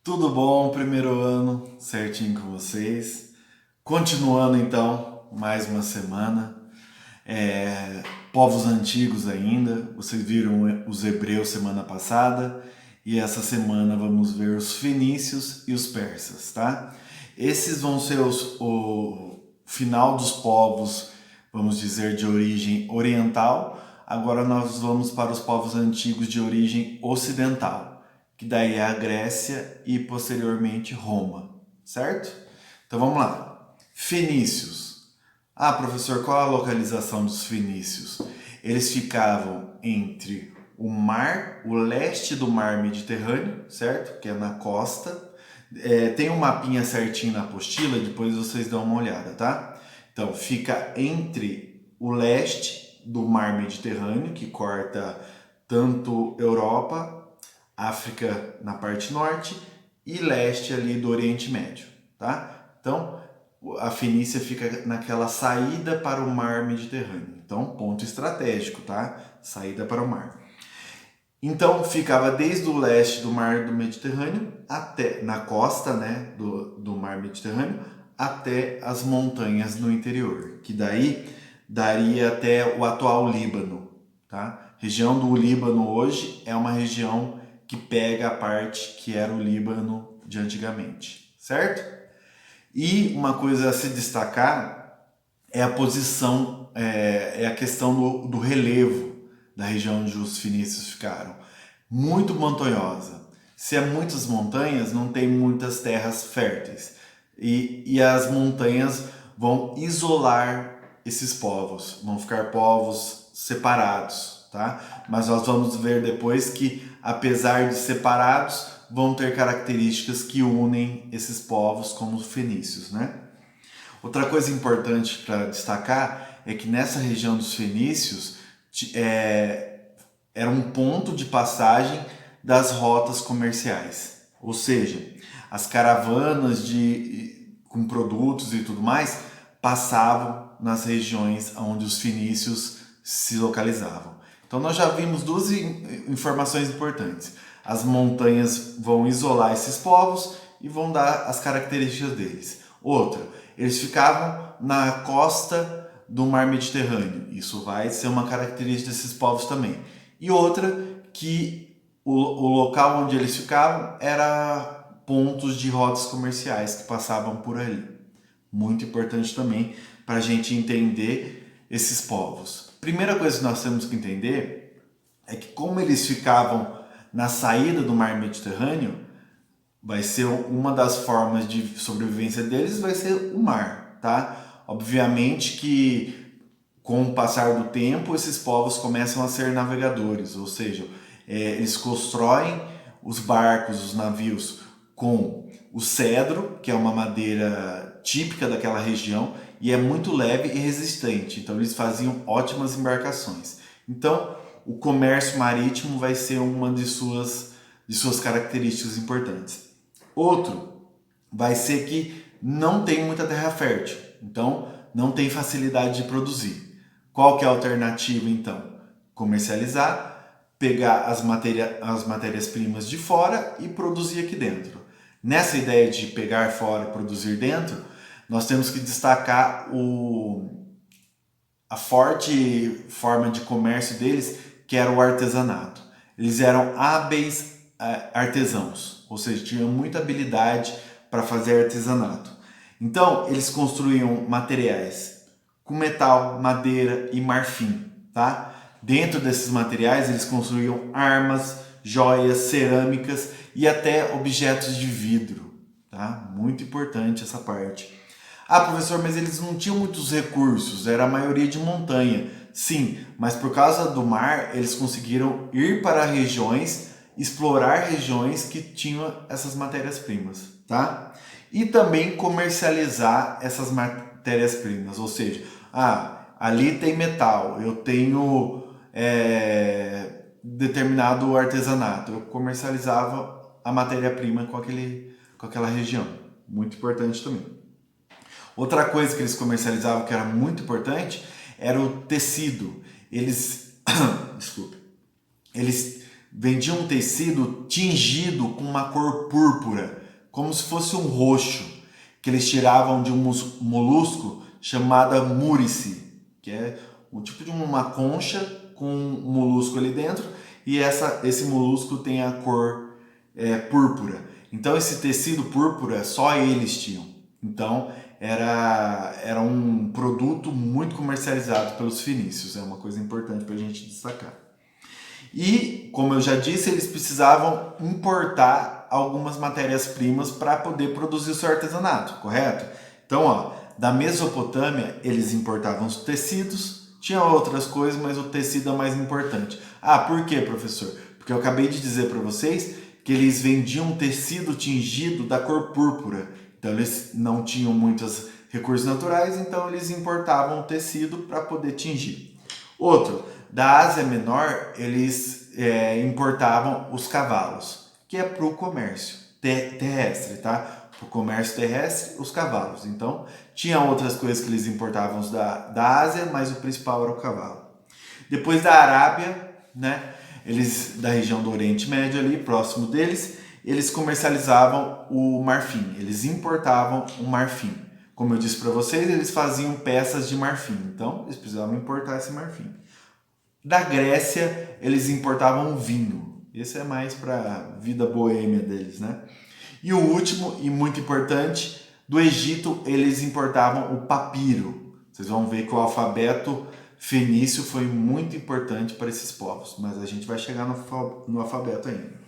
Tudo bom? Primeiro ano certinho com vocês. Continuando então, mais uma semana. Povos antigos ainda. Vocês viram os hebreus semana passada e essa semana vamos ver os fenícios e os persas, tá? Esses vão ser o final dos povos, vamos dizer, de origem oriental. Agora nós vamos para os povos antigos de origem ocidental, que daí é a Grécia e posteriormente Roma, certo? Então vamos lá. Fenícios. Ah, professor, qual a localização dos fenícios? Eles ficavam entre o leste do mar Mediterrâneo, certo? Que é na costa. Tem um mapinha certinho na apostila, depois vocês dão uma olhada, tá? Então, fica entre o leste do mar Mediterrâneo, que corta tanto Europa, África na parte norte e leste ali do Oriente Médio, tá? Então, a Fenícia fica naquela saída para o mar Mediterrâneo. Então, ponto estratégico, tá? Saída para o mar. Então, ficava desde o leste do mar do Mediterrâneo até na costa, né, do mar Mediterrâneo, até as montanhas no interior, que daí daria até o atual Líbano, tá? Região do Líbano hoje é uma região que pega a parte que era o Líbano de antigamente, certo? E uma coisa a se destacar é a posição, é a questão do relevo da região onde os fenícios ficaram. Muito montanhosa. Se é muitas montanhas, não tem muitas terras férteis. E as montanhas vão isolar esses povos, vão ficar povos separados, tá? Mas nós vamos ver depois que, apesar de separados, vão ter características que unem esses povos como os fenícios, né? Outra coisa importante para destacar é que nessa região dos fenícios era um ponto de passagem das rotas comerciais, ou seja, as caravanas com produtos e tudo mais passavam nas regiões onde os fenícios se localizavam. Então nós já vimos duas informações importantes. As montanhas vão isolar esses povos e vão dar as características deles. Outra, eles ficavam na costa do mar Mediterrâneo. Isso vai ser uma característica desses povos também. E outra, que o local onde eles ficavam era pontos de rotas comerciais que passavam por ali. Muito importante também para a gente entender esses povos. Primeira coisa que nós temos que entender é que como eles ficavam na saída do mar Mediterrâneo, vai ser uma das formas de sobrevivência deles, vai ser o mar, tá? Obviamente que com o passar do tempo, esses povos começam a ser navegadores, ou seja, eles constroem os barcos, os navios com o cedro, que é uma madeira típica daquela região e é muito leve e resistente, então eles faziam ótimas embarcações. Então, o comércio marítimo vai ser uma de suas características importantes. Outro vai ser que não tem muita terra fértil, então não tem facilidade de produzir. Qual que é a alternativa então? Comercializar, pegar as matérias-primas de fora e produzir aqui dentro. Nessa ideia de pegar fora e produzir dentro, nós temos que destacar a forte forma de comércio deles, que era o artesanato. Eles eram hábeis artesãos, ou seja, tinham muita habilidade para fazer artesanato. Então, eles construíam materiais com metal, madeira e marfim, tá? Dentro desses materiais, eles construíam armas, joias, cerâmicas e até objetos de vidro, tá? Muito importante essa parte. Ah, professor, mas eles não tinham muitos recursos, era a maioria de montanha. Sim, mas por causa do mar, eles conseguiram ir para regiões, explorar regiões que tinham essas matérias-primas, tá? E também comercializar essas matérias-primas, ou seja, ali tem metal, eu tenho determinado artesanato, eu comercializava a matéria-prima com aquela região, muito importante também. Outra coisa que eles comercializavam que era muito importante era o tecido. Eles, desculpa, eles vendiam um tecido tingido com uma cor púrpura, como se fosse um roxo, que eles tiravam de um molusco chamado múrice, que é o tipo de uma concha com um molusco ali dentro, e esse molusco tem a cor púrpura. Então esse tecido púrpura só eles tinham. Então era um produto muito comercializado pelos fenícios, é uma coisa importante para a gente destacar. E, como eu já disse, eles precisavam importar algumas matérias-primas para poder produzir o seu artesanato, correto? Então, ó, da Mesopotâmia, eles importavam os tecidos, tinha outras coisas, mas o tecido é o mais importante. Ah, por quê, professor? Porque eu acabei de dizer para vocês que eles vendiam tecido tingido da cor púrpura. Então, eles não tinham muitos recursos naturais, então eles importavam o tecido para poder tingir. Outro, da Ásia Menor, eles importavam os cavalos, que é para o comércio terrestre, tá? Para o comércio terrestre, os cavalos. Então, tinha outras coisas que eles importavam da Ásia, mas o principal era o cavalo. Depois da Arábia, né? Eles, da região do Oriente Médio ali, próximo deles, eles comercializavam o marfim, eles importavam o marfim. Como eu disse para vocês, eles faziam peças de marfim, então eles precisavam importar esse marfim. Da Grécia, eles importavam vinho. Esse é mais para a vida boêmia deles, né? E o último, e muito importante, do Egito, eles importavam o papiro. Vocês vão ver que o alfabeto fenício foi muito importante para esses povos, mas a gente vai chegar no alfabeto ainda.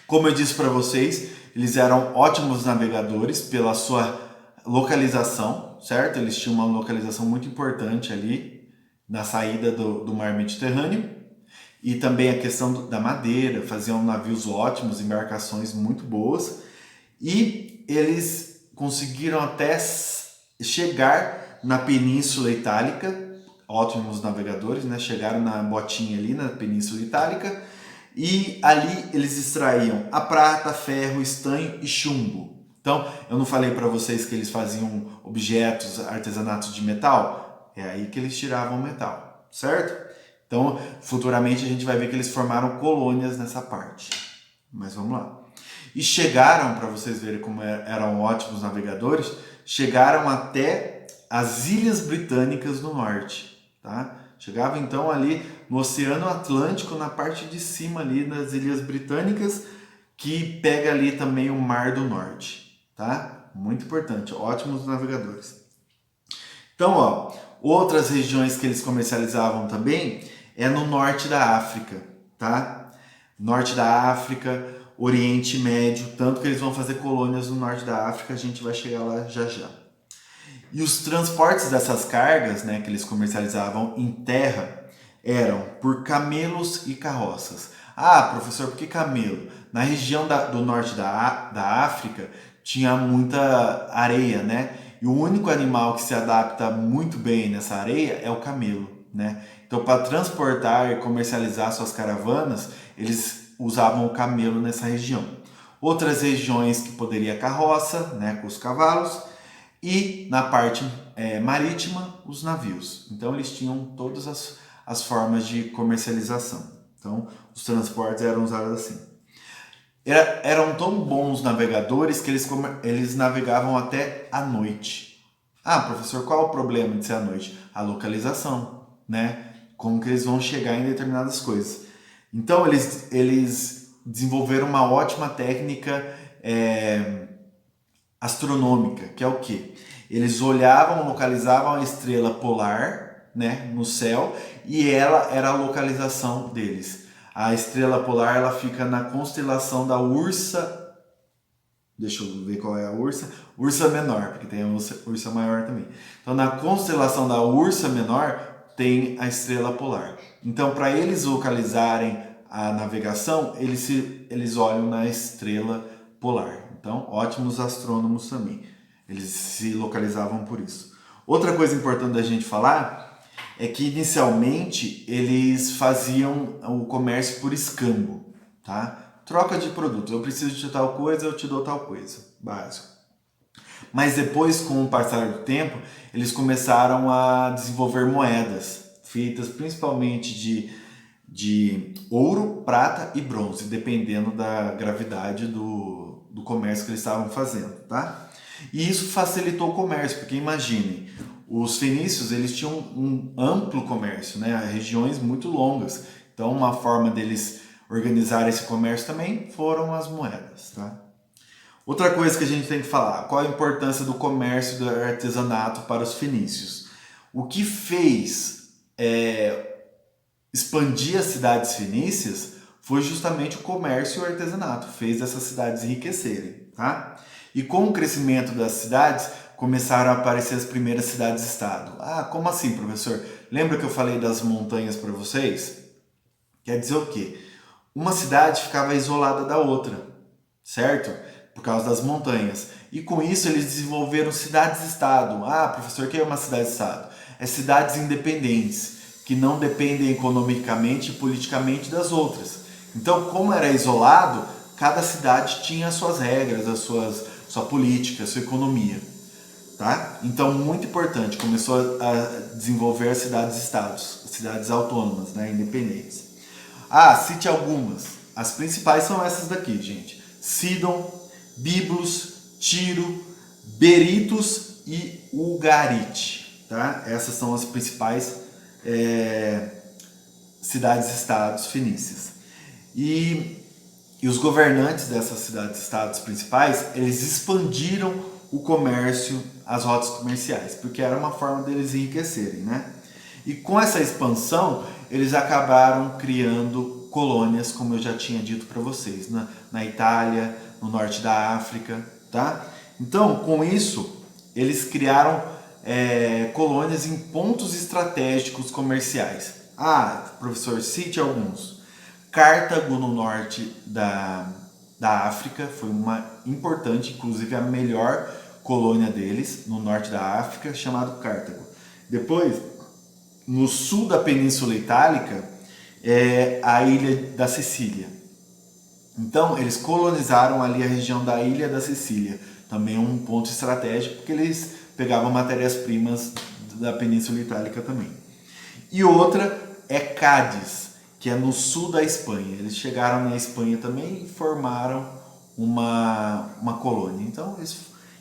Como eu disse para vocês, eles eram ótimos navegadores pela sua localização, certo? Eles tinham uma localização muito importante ali na saída do mar Mediterrâneo, e também a questão da madeira, faziam navios ótimos, embarcações muito boas, e eles conseguiram até chegar na Península Itálica, ótimos navegadores, né? Chegaram na botinha ali na Península Itálica, e ali eles extraíam a prata, ferro, estanho e chumbo. Então, eu não falei para vocês que eles faziam objetos, artesanatos de metal? É aí que eles tiravam o metal, certo? Então, futuramente a gente vai ver que eles formaram colônias nessa parte. Mas vamos lá. E chegaram, para vocês verem como eram ótimos navegadores, chegaram até as Ilhas Britânicas no norte, tá? Chegavam então ali no Oceano Atlântico, na parte de cima ali das Ilhas Britânicas, que pega ali também o Mar do Norte, tá? Muito importante, ótimos navegadores. Então, ó, outras regiões que eles comercializavam também é no norte da África, tá? Norte da África, Oriente Médio, tanto que eles vão fazer colônias no norte da África, a gente vai chegar lá já já. E os transportes dessas cargas, né, que eles comercializavam em terra, eram por camelos e carroças. Ah, professor, por que camelo? Na região do norte da África tinha muita areia, né? E o único animal que se adapta muito bem nessa areia é o camelo, né? Então, para transportar e comercializar suas caravanas, eles usavam o camelo nessa região. Outras regiões que poderia carroça, né, com os cavalos, e na parte marítima, os navios. Então, eles tinham todas as formas de comercialização. Então, os transportes eram usados assim. Eram tão bons navegadores que eles navegavam até à noite. Ah, professor, qual o problema de ser à noite? A localização, né? Como que eles vão chegar em determinadas coisas. Então, eles desenvolveram uma ótima técnica astronômica, que é o quê? Eles olhavam, localizavam a estrela polar, né, no céu, e ela era a localização deles. A estrela polar, ela fica na constelação da Ursa. Deixa eu ver qual é a Ursa. Ursa Menor, porque tem a Ursa Maior também. Então, na constelação da Ursa Menor, tem a estrela polar. Então, para eles localizarem a navegação, eles olham na estrela polar. Então, ótimos astrônomos também. Eles se localizavam por isso. Outra coisa importante da gente falar é que inicialmente eles faziam o comércio por escambo, tá? Troca de produto. Eu preciso de tal coisa, eu te dou tal coisa. Básico. Mas depois, com o passar do tempo, eles começaram a desenvolver moedas feitas principalmente de ouro, prata e bronze, dependendo da gravidade do comércio que eles estavam fazendo, tá? E isso facilitou o comércio, porque imagine, os fenícios eles tinham um amplo comércio, né? Regiões muito longas. Então, uma forma deles organizar esse comércio também foram as moedas, tá? Outra coisa que a gente tem que falar, qual a importância do comércio e do artesanato para os fenícios? O que fez expandir as cidades fenícias foi justamente o comércio e o artesanato, fez essas cidades enriquecerem, tá? E com o crescimento das cidades, começaram a aparecer as primeiras cidades-estado. Ah, como assim, professor? Lembra que eu falei das montanhas para vocês? Quer dizer o quê? Uma cidade ficava isolada da outra, certo? Por causa das montanhas. E com isso eles desenvolveram cidades-estado. Ah, professor, o que é uma cidade-estado? É cidades independentes, que não dependem economicamente e politicamente das outras. Então, como era isolado, cada cidade tinha as suas regras, sua política, a sua economia. Tá? Então, muito importante, começou a desenvolver as cidades-estados, cidades autônomas, né, independentes. Ah, cite algumas. As principais são essas daqui, gente. Sidon, Biblos, Tiro, Beritos e Ugarit. Tá? Essas são as principais cidades-estados fenícias. E os governantes dessas cidades-estados principais, eles expandiram o comércio, as rotas comerciais, porque era uma forma deles enriquecerem, né? E com essa expansão, eles acabaram criando colônias, como eu já tinha dito para vocês, na Itália, no norte da África, tá? Então, com isso, eles criaram colônias em pontos estratégicos comerciais. Ah, professor, cite alguns. Cartago, no norte da África, foi uma importante, inclusive a melhor colônia deles, no norte da África, chamado Cartago. Depois, no sul da Península Itálica, é a ilha da Sicília. Então, eles colonizaram ali a região da ilha da Sicília, também um ponto estratégico, porque eles pegavam matérias-primas da Península Itálica também. E outra é Cádiz, que é no sul da Espanha. Eles chegaram na Espanha também e formaram uma colônia. Então,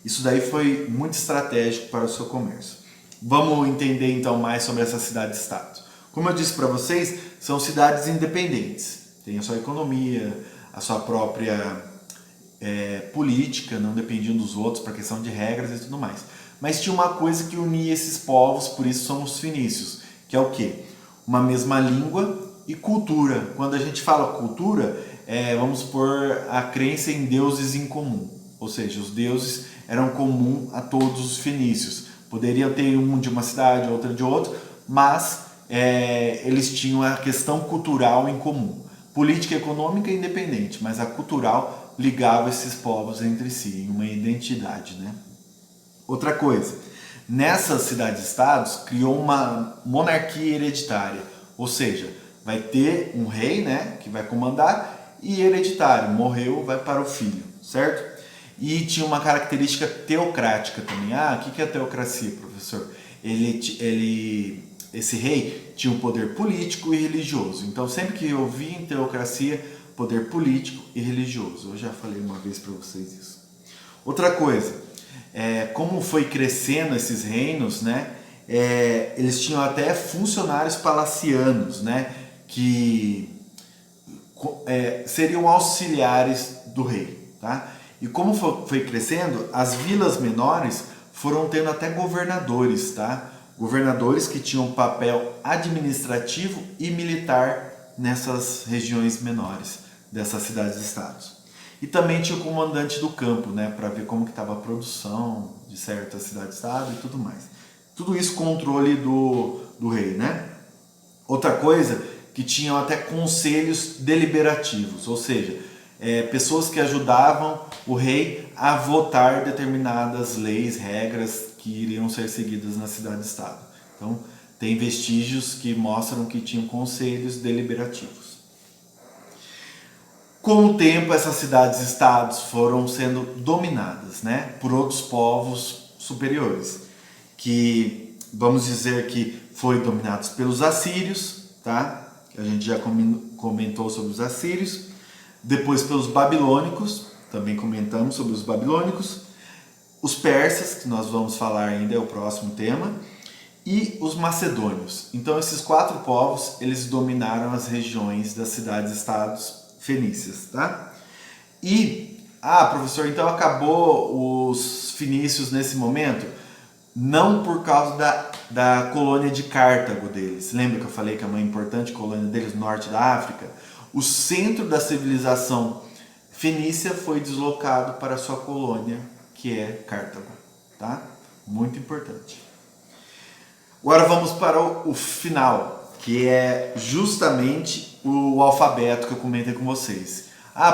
isso daí foi muito estratégico para o seu comércio. Vamos entender então mais sobre essas cidades-estados. Como eu disse para vocês, são cidades independentes. Tem a sua economia, a sua própria política, não dependiam dos outros para questão de regras e tudo mais. Mas tinha uma coisa que unia esses povos, por isso são os fenícios, que é o quê? Uma mesma língua e cultura. Quando a gente fala cultura, vamos supor a crença em deuses em comum. Ou seja, os deuses eram comum a todos os fenícios. Poderiam ter um de uma cidade, outra de outra, mas eles tinham a questão cultural em comum. Política econômica é independente, mas a cultural ligava esses povos entre si, em uma identidade, né? Outra coisa, nessas cidades-estados criou uma monarquia hereditária, ou seja, vai ter um rei, né, que vai comandar, e hereditário, morreu, vai para o filho, certo? E tinha uma característica teocrática também. Ah, o que é teocracia, professor? Esse rei tinha um poder político e religioso. Então, sempre que eu vi em teocracia, poder político e religioso. Eu já falei uma vez para vocês isso. Outra coisa, como foi crescendo esses reinos, né? Eles tinham até funcionários palacianos, né? Que seriam auxiliares do rei, tá? E como foi crescendo, as vilas menores foram tendo até governadores, tá? Governadores que tinham papel administrativo e militar nessas regiões menores dessas cidades-estados. E também tinha o comandante do campo, né, para ver como que estava a produção de certa cidade-estado e tudo mais. Tudo isso controle do rei, né? Outra coisa, que tinham até conselhos deliberativos, ou seja, pessoas que ajudavam o rei a votar determinadas leis, regras que iriam ser seguidas na cidade-estado. Então, tem vestígios que mostram que tinham conselhos deliberativos. Com o tempo, essas cidades-estados foram sendo dominadas, né, por outros povos superiores, que vamos dizer que foi dominados pelos assírios, tá? que a gente já comentou sobre os assírios. Depois pelos babilônicos, também comentamos sobre os babilônicos. Os persas, que nós vamos falar ainda, é o próximo tema. E os macedônios. Então esses 4 povos, eles dominaram as regiões das cidades-estados fenícias, tá? E, professor, então acabou os fenícios nesse momento? Não por causa da colônia de Cartago deles. Lembra que eu falei que é uma importante colônia deles no norte da África? O centro da civilização fenícia foi deslocado para a sua colônia, que é Cartago, tá? Muito importante. Agora vamos para o final, que é justamente o alfabeto que eu comentei com vocês.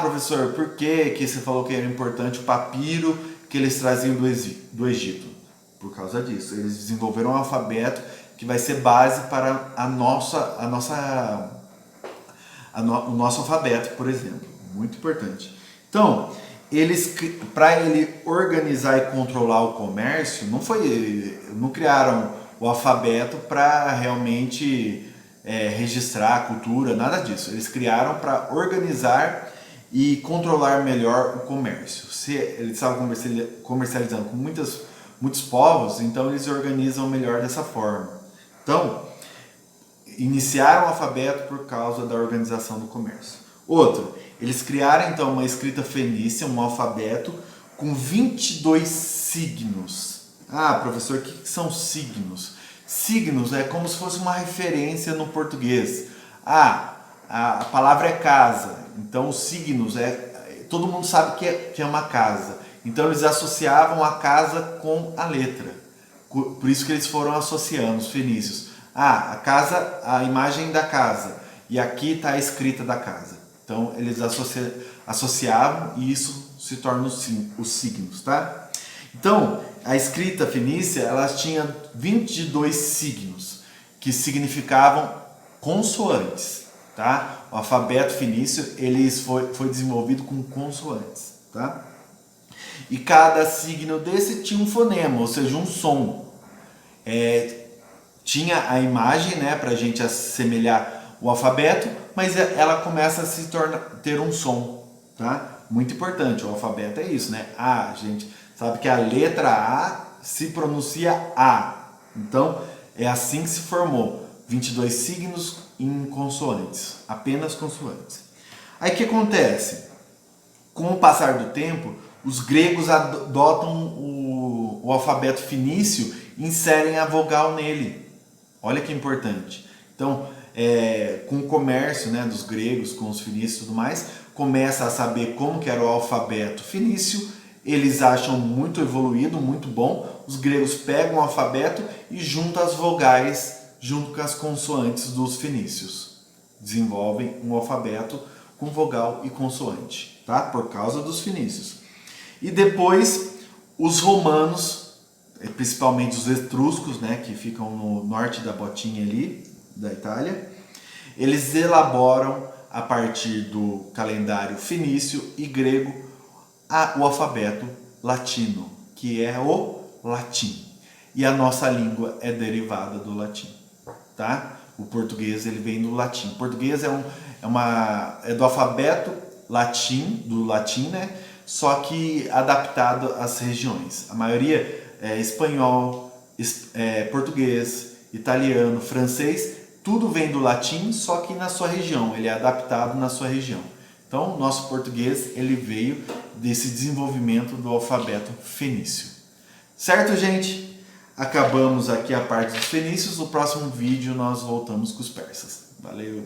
Professor, por que você falou que era importante o papiro que eles traziam do Egito? Por causa disso, eles desenvolveram um alfabeto que vai ser base para o nosso alfabeto, por exemplo. Muito importante. Então, para ele organizar e controlar o comércio, não criaram o alfabeto para realmente registrar a cultura, nada disso. Eles criaram para organizar e controlar melhor o comércio. Se eles estavam comercializando com muitos povos, então eles organizam melhor dessa forma. Então, iniciaram o alfabeto por causa da organização do comércio. Outro, eles criaram então uma escrita fenícia, um alfabeto com 22 signos. Professor, o que são signos? Signos é como se fosse uma referência no português. A palavra é casa, então os signos todo mundo sabe que é uma casa. Então eles associavam a casa com a letra. Por isso que eles foram associando, os fenícios. A casa, a imagem da casa. E aqui está a escrita da casa. Então eles associavam e isso se torna os signos, tá? Então, a escrita fenícia, ela tinha 22 signos, que significavam consoantes, tá? O alfabeto fenício, foi desenvolvido com consoantes, tá? E cada signo desse tinha um fonema, ou seja, um som. Tinha a imagem, né, para a gente assemelhar o alfabeto, mas ela começa a ter um som, tá? Muito importante, o alfabeto é isso, né? A gente sabe que a letra A se pronuncia A. Então, é assim que se formou. 22 signos em consoantes, apenas consoantes. Aí o que acontece? Com o passar do tempo, os gregos adotam o alfabeto fenício e inserem a vogal nele. Olha que importante. Então, com o comércio, né, dos gregos com os fenícios e tudo mais, começa a saber como que era o alfabeto fenício, eles acham muito evoluído, muito bom, os gregos pegam o alfabeto e juntam as vogais junto com as consoantes dos fenícios. Desenvolvem um alfabeto com vogal e consoante, tá? Por causa dos fenícios. E depois os romanos, principalmente os etruscos, né, que ficam no norte da botinha ali, da Itália, eles elaboram a partir do calendário fenício e grego o alfabeto latino, que é o latim. E a nossa língua é derivada do latim, tá? O português ele vem do latim. O português é do alfabeto latim, do latim, né? Só que adaptado às regiões. A maioria é espanhol, português, italiano, francês, tudo vem do latim, só que na sua região, ele é adaptado na sua região. Então, o nosso português ele veio desse desenvolvimento do alfabeto fenício. Certo, gente? Acabamos aqui a parte dos fenícios. No próximo vídeo nós voltamos com os persas. Valeu!